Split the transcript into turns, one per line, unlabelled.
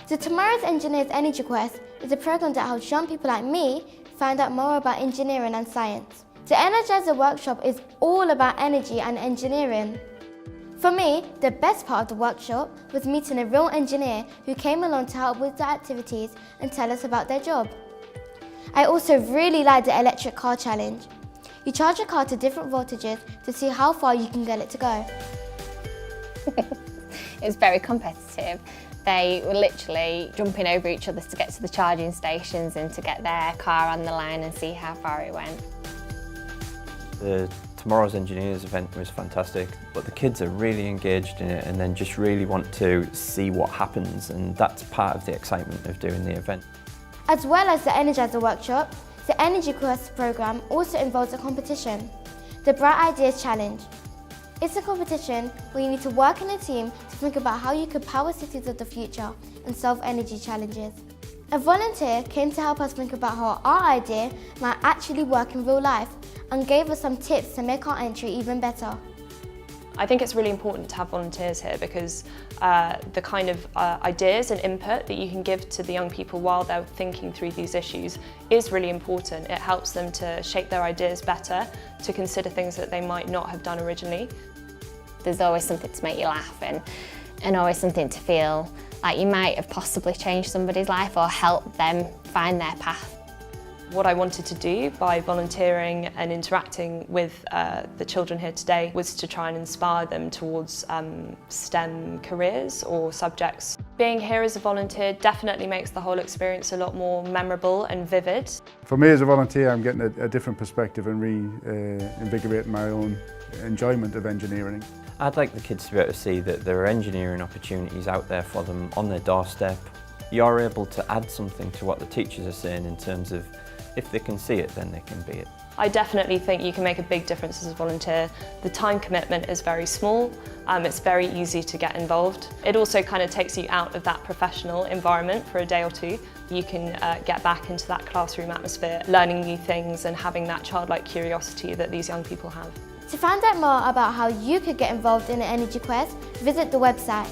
The Tomorrow's Engineers Energy Quest is a program that helps young people like me find out more about engineering and science. The Energiser workshop is all about energy and engineering. For me, the best part of the workshop was meeting a real engineer who came along to help with the activities and tell us about their job. I also really liked the electric car challenge. You charge a car to different voltages to see how far you can get it to go.
It was very competitive. They were literally jumping over each other to get to the charging stations and to get their car on the line and see how far it went.
The Tomorrow's Engineers event was fantastic, but the kids are really engaged in it and then just really want to see what happens, and that's part of the excitement of doing the event.
As well as the Energiser workshop, the Energy Quest programme also involves a competition, the Bright Ideas Challenge. It's a competition where you need to work in a team to think about how you could power cities of the future and solve energy challenges. A volunteer came to help us think about how our idea might actually work in real life and gave us some tips to make our entry even better.
I think it's really important to have volunteers here because the kind of ideas and input that you can give to the young people while they're thinking through these issues is really important. It helps them to shape their ideas better, to consider things that they might not have done originally.
There's always something to make you laugh and always something to feel like you might have possibly changed somebody's life or helped them find their path.
What I wanted to do by volunteering and interacting with the children here today was to try and inspire them towards STEM careers or subjects. Being here as a volunteer definitely makes the whole experience a lot more memorable and vivid.
For me as a volunteer, I'm getting a different perspective and reinvigorating my own enjoyment of engineering.
I'd like the kids to be able to see that there are engineering opportunities out there for them on their doorstep. You're able to add something to what the teachers are saying in terms of if they can see it, then they can be it.
I definitely think you can make a big difference as a volunteer. The time commitment is very small, it's very easy to get involved. It also kind of takes you out of that professional environment for a day or two. You can get back into that classroom atmosphere, learning new things and having that childlike curiosity that these young people have.
To find out more about how you could get involved in the Energy Quest, visit the website.